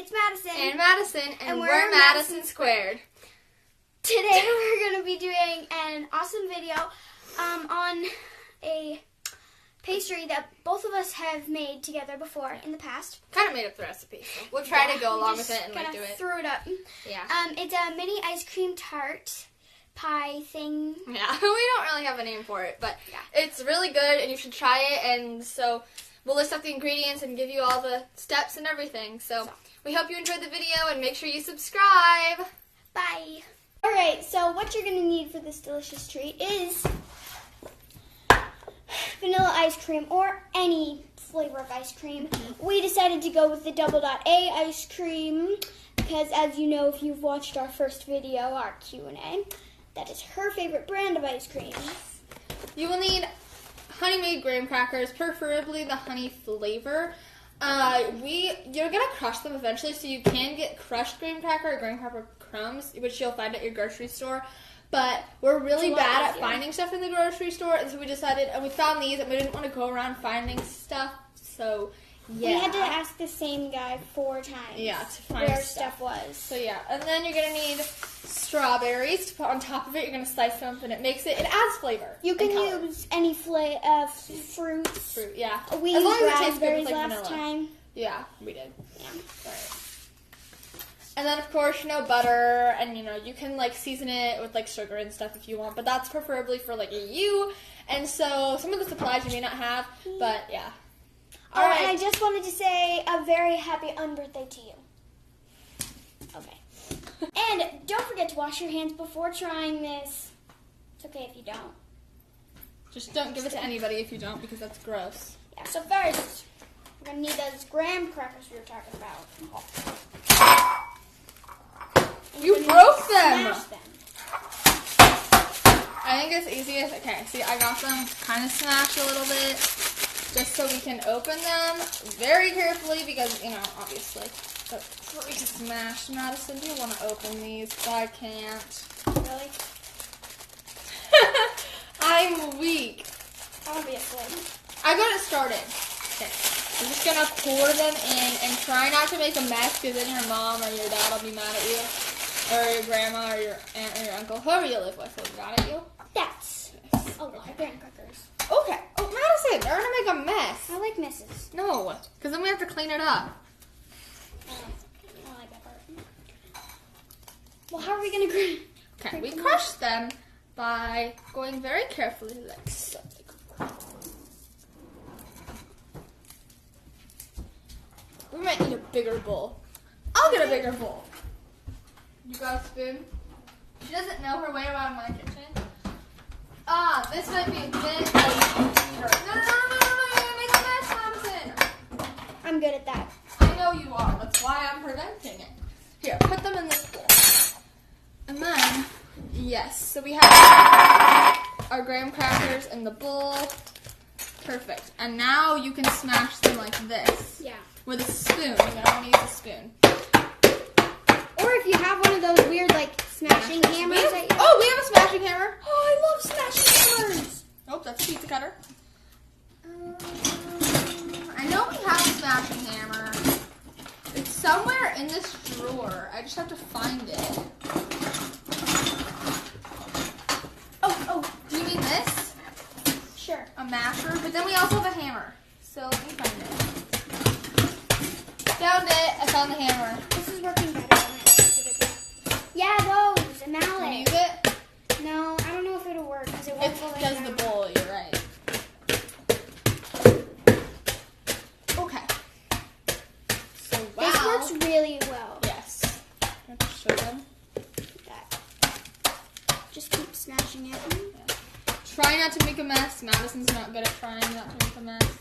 It's Madison. And Madison, and we're Madison Squared. Today we're going to be doing an awesome video on a pastry that both of us have made together before in the past. Kind of made up the recipe, so we'll try to go along with it and do it. Threw it up. Yeah. It's a mini ice cream tart pie thing. Yeah, we don't really have a name for it, but it's really good and you should try it. And so we'll list up the ingredients and give you all the steps and everything. So we hope you enjoyed the video and make sure you subscribe. Bye. Alright, so what you're going to need for this delicious treat is vanilla ice cream or any flavor of ice cream. We decided to go with the double.A ice cream because, as you know, if you've watched our first video, our Q&A, that is her favorite brand of ice cream. You will need honey-made graham crackers, preferably the honey flavor. You're gonna crush them eventually, so you can get crushed graham cracker or graham cracker crumbs, which you'll find at your grocery store. But we're really bad at finding stuff in the grocery store, and so we decided, and we found these, and we didn't want to go around finding stuff. So yeah, we had to ask the same guy 4 times. Yeah, to find where stuff was. So yeah, and then you're gonna need strawberries to put on top of it. You're gonna slice them, and it adds flavor. You can use any fruits. Fruit, yeah. We used raspberries last time. Yeah, we did. Yeah. Right. And then, of course, butter, and, you can, season it with, sugar and stuff if you want, but that's preferably for, you. And so, some of the supplies you may not have, but, yeah. All right. And I just wanted to say a very happy unbirthday to you. Okay. And don't forget to wash your hands before trying this. It's okay if you don't. Just don't give it to anybody if you don't, because that's gross. Yeah, so first, we're going to need those graham crackers we were talking about. You broke them! Smash them! I think it's easiest. Okay, see, I got them kind of smashed a little bit, just so we can open them very carefully because, obviously. But before we just smash, Madison, do you want to open these? I can't. Really? I'm weak. Obviously. I got it started. Okay. I'm just going to pour them in and try not to make a mess because then your mom or your dad will be mad at you. Or your grandma or your aunt or your uncle, whoever you live with will be mad at you. That's a lot of graham crackers. Okay. Oh, Madison, they're going to make a mess. I like messes. No, because then we have to clean it up. I like that part. Well, how are we going to grind? Okay, we crush them by going very carefully like so. We might need a bigger bowl. I'll get a bigger bowl. You got a spoon? She doesn't know her way around my kitchen. This might be a bit No, you're gonna make a mess, Madison. I'm good at that. I know you are. That's why I'm preventing it. Here, put them in this bowl. And then, yes, so we have our graham crackers in the bowl. Perfect. And now you can smash them like this. Yeah. With a spoon. You're going to want to use a spoon. Or if you have one of those weird, smashing hammers. We have a smashing hammer. Oh, I love smashing hammers. Oh, that's a pizza cutter. I know we have a smashing hammer. It's somewhere in this drawer. I just have to find it. Oh, do you mean this? Sure. A masher? But then we also have a hammer. So let me find it. Found it. I found the hammer. This is working better. Yeah, those. A mallet. Can you use it? No, I don't know if it'll work because it won't go It does the bowl. You're right. Okay. So wow. This works really well. Yes. I have to show them. That. Just keep smashing it. Yeah. Try not to make a mess. Madison's not good at trying not to make a mess.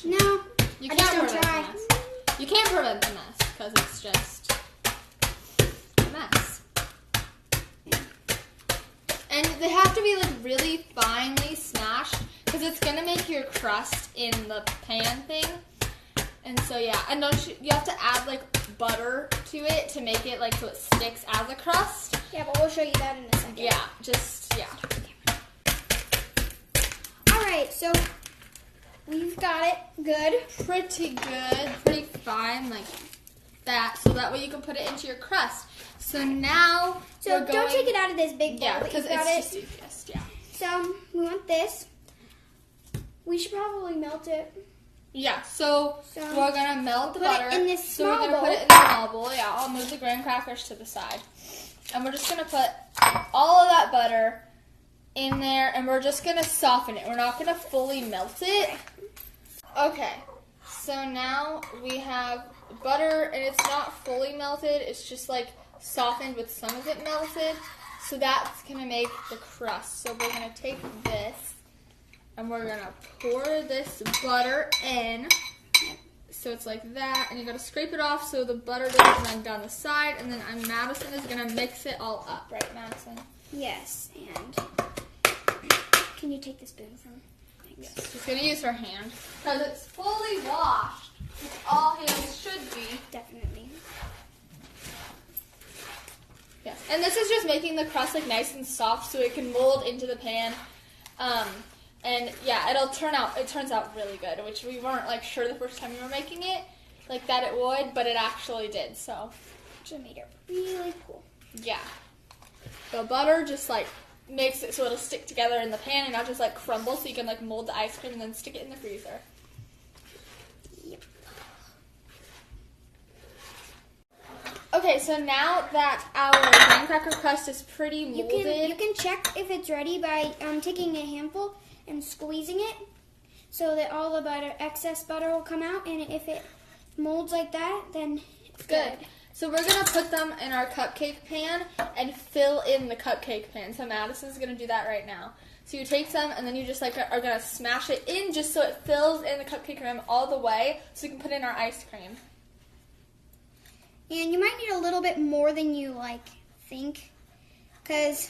No. You can't prevent the mess. You can't prevent the mess because it's just a mess. And they have to be really finely smashed because it's gonna make your crust in the pan thing. And so yeah, and you have to add butter to it to make it so it sticks as a crust. Yeah, but we'll show you that in a second. Yeah, All right, so we've got it good. Pretty good, pretty fine, that, so that way you can put it into your crust. So now So don't take it out of this big bowl. Yeah, because it's just easiest. Yeah. So we want this. We should probably melt it. Yeah. So we're gonna melt the butter. Put it in this so small we're gonna bowl. put it in the small bowl. Yeah. I'll move the graham crackers to the side, and we're just gonna put all of that butter in there, and we're just gonna soften it. We're not gonna fully melt it. Okay. So now we have butter, and it's not fully melted. It's just like softened with some of it melted. So that's going to make the crust. So we're going to take this, and we're going to pour this butter in. So it's like that, and you got to scrape it off so the butter doesn't run down the side. And then Madison is going to mix it all up, right, Madison? Yes, and can you take the spoon from? Thanks. Yes. She's going to use her hand because it's fully washed, which all hands should be. Definitely. Yes, and this is just making the crust like nice and soft so it can mold into the pan. And yeah, it turns out really good, which we weren't like sure the first time we were making it, like that it would, but it actually did, so. Just made it really cool. Yeah. The butter just like makes it so it'll stick together in the pan and not just like crumble, so you can like mold the ice cream and then stick it in the freezer. Yep. Okay, so now that our graham cracker crust is pretty molded. You can check if it's ready by taking a handful and squeezing it so that all the excess butter will come out, and if it molds like that, then it's good. So we're going to put them in our cupcake pan and fill in the cupcake pan. So Madison's going to do that right now. So you take some and then you just like are going to smash it in just so it fills in the cupcake rim all the way so we can put in our ice cream. And you might need a little bit more than you think, because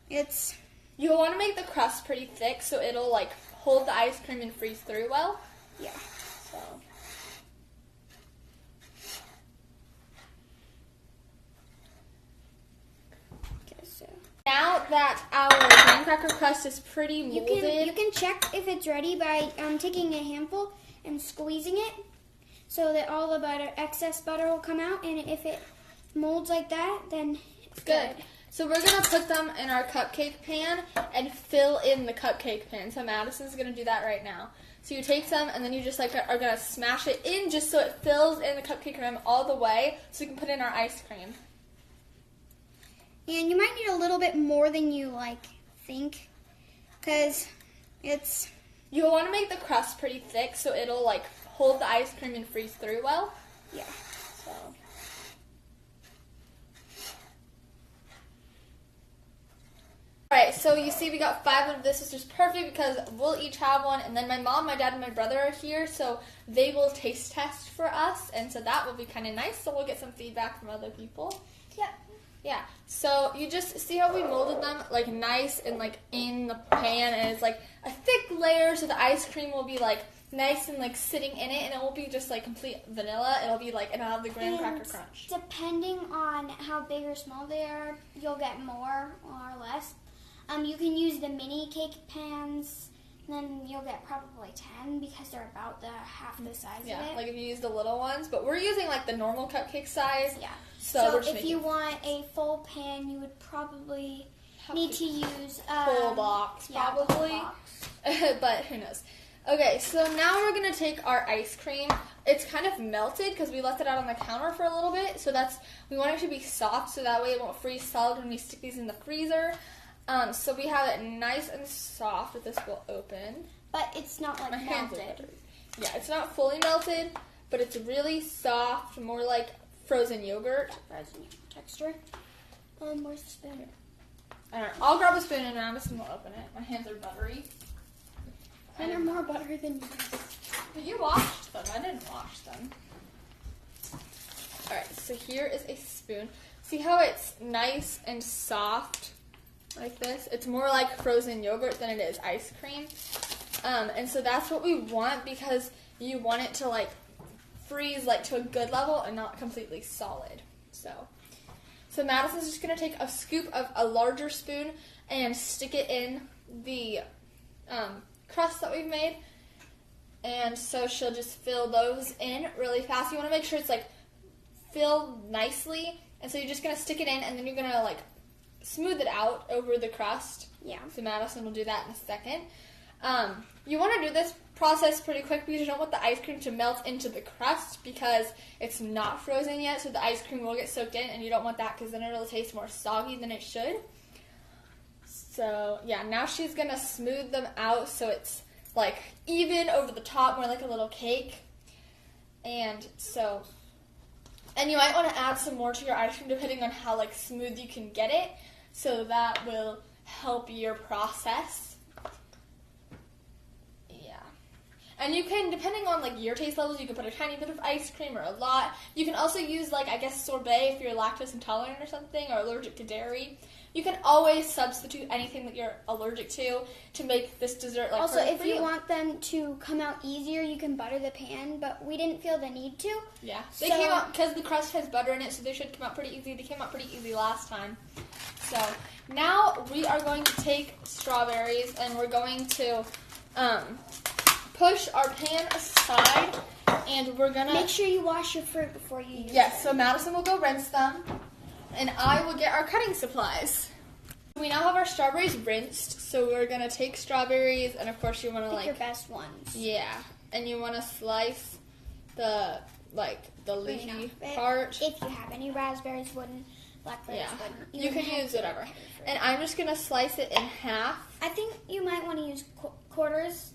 it's... You'll want to make the crust pretty thick so it'll like hold the ice cream and freeze through well. Yeah. So. Okay, so Now that our graham cracker crust is pretty molded. You can check if it's ready by taking a handful and squeezing it so that all the excess butter will come out, and if it molds like that, then it's good. So we're going to put them in our cupcake pan and fill in the cupcake pan. So Madison's going to do that right now. So you take some and then you just like are going to smash it in just so it fills in the cupcake rim all the way so we can put in our ice cream. And you might need a little bit more than you think, because it's... You'll want to make the crust pretty thick so it'll like hold the ice cream and freeze through well. Yeah. So. Alright, so you see we got 5 of this, which is perfect because we'll each have one, and then my mom, my dad, and my brother are here, so they will taste test for us, and so that will be kind of nice, so we'll get some feedback from other people. Yep. Yeah, so you just see how we molded them, like nice and like in the pan, and it's like a thick layer, so the ice cream will be like nice and like sitting in it, and it won't be just like complete vanilla. It'll be like, it'll have the graham cracker crunch. Depending on how big or small they are, you'll get more or less. You can use the mini cake pans, then you'll get probably 10 because they're about half the size of it. Yeah, like if you use the little ones, but we're using like the normal cupcake size. Yeah. So if you want a full pan, you would probably need to use whole box, probably. Yeah, box. But who knows? Okay, so now we're gonna take our ice cream. It's kind of melted because we left it out on the counter for a little bit. So we want it to be soft, so that way it won't freeze solid when we stick these in the freezer. So we have it nice and soft. If this will open, but it's not like melted. Yeah, it's not fully melted, but it's really soft, more like frozen yogurt. Frozen yogurt texture. Where's the spoon? I don't know. I'll grab a spoon and Madison will open it. My hands are buttery. Mine are more buttery than yours. But you washed them. I didn't wash them. Alright, so here is a spoon. See how it's nice and soft like this? It's more like frozen yogurt than it is ice cream. And so that's what we want because you want it to like freeze like to a good level and not completely solid. So Madison's just going to take a scoop of a larger spoon and stick it in the crust that we've made. And so she'll just fill those in really fast. You want to make sure it's like fill nicely. And so you're just going to stick it in, and then you're going to like smooth it out over the crust. Yeah. So Madison will do that in a second. You want to do this process pretty quick because you don't want the ice cream to melt into the crust because it's not frozen yet, so the ice cream will get soaked in, and you don't want that because then it'll taste more soggy than it should. So yeah, now she's going to smooth them out so it's like even over the top, more like a little cake. And you might want to add some more to your ice cream depending on how like smooth you can get it. So that will help your process. Yeah. And you can, depending on like your taste levels, you can put a tiny bit of ice cream or a lot. You can also use like, I guess, sorbet if you're lactose intolerant or something, or allergic to dairy. You can always substitute anything that you're allergic to make this dessert like also, perfect if for you want them to come out easier, you can butter the pan, but we didn't feel the need to. Yeah, they came out because the crust has butter in it, so they should come out pretty easy. They came out pretty easy last time. So now we are going to take strawberries and we're going to push our pan aside, and we're gonna make sure you wash your fruit before you use it. Yes, so Madison will go rinse them, and I will get our cutting supplies. We now have our strawberries rinsed, so we're gonna take strawberries, and of course you want to Pick your best ones. Yeah, and you want to slice the leafy part. If you have any raspberries, wouldn't. Blackberries wouldn't. You can use whatever. And I'm just gonna slice it in half. I think you might want to use quarters,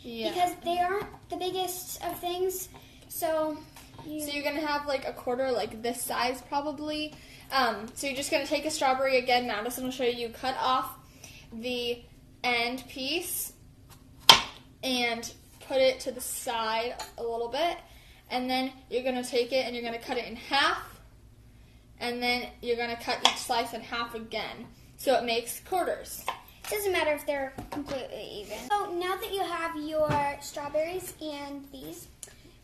because they aren't the biggest of things. So you're gonna have like a quarter, like this size probably. So you're just gonna take a strawberry again. Madison will show you. Cut off the end piece and put it to the side a little bit, and then you're gonna take it and you're gonna cut it in half, and then you're gonna cut each slice in half again, so it makes quarters. It doesn't matter if they're completely even. So now that you have your strawberries and these,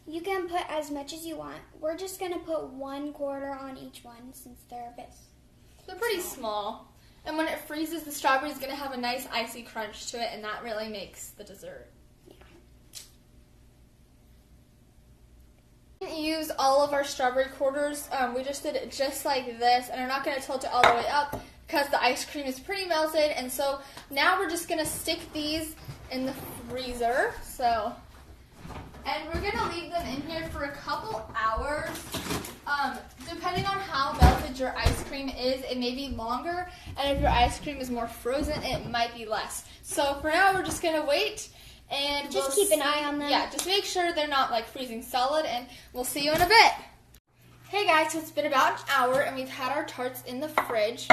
you can put as much as you want. We're just going to put 1/4 on each one since they're a bit They're pretty small. And when it freezes, the strawberry is going to have a nice icy crunch to it, and that really makes the dessert. We didn't use all of our strawberry quarters. We just did it just like this, and I'm not going to tilt it all the way up because the ice cream is pretty melted. And so now we're just going to stick these in the freezer. And we're going to leave them in here for a couple hours. Depending on how melted your ice cream is, it may be longer. And if your ice cream is more frozen, it might be less. So for now, we're just going to wait. And just keep an eye on them. Yeah, just make sure they're not like freezing solid, and we'll see you in a bit. Hey guys, so it's been about an hour, and we've had our tarts in the fridge,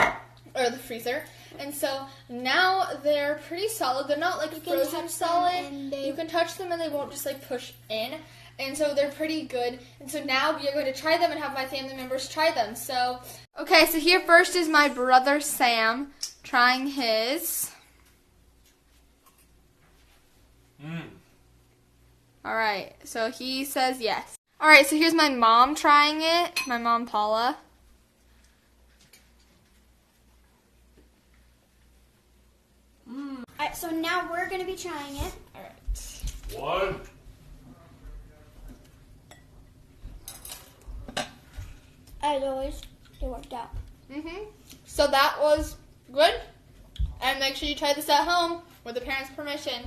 or the freezer. And so now they're pretty solid. They're not like frozen solid. You can touch them and they won't just like push in. And so they're pretty good. And so now we are going to try them and have my family members try them. So, okay, so here first is my brother Sam trying his. All right, so he says yes. All right, so here's my mom trying it. My mom Paula. Alright, so now we're going to be trying it. Alright. One. As always, it worked out. So that was good. And make sure you try this at home with the parents' permission.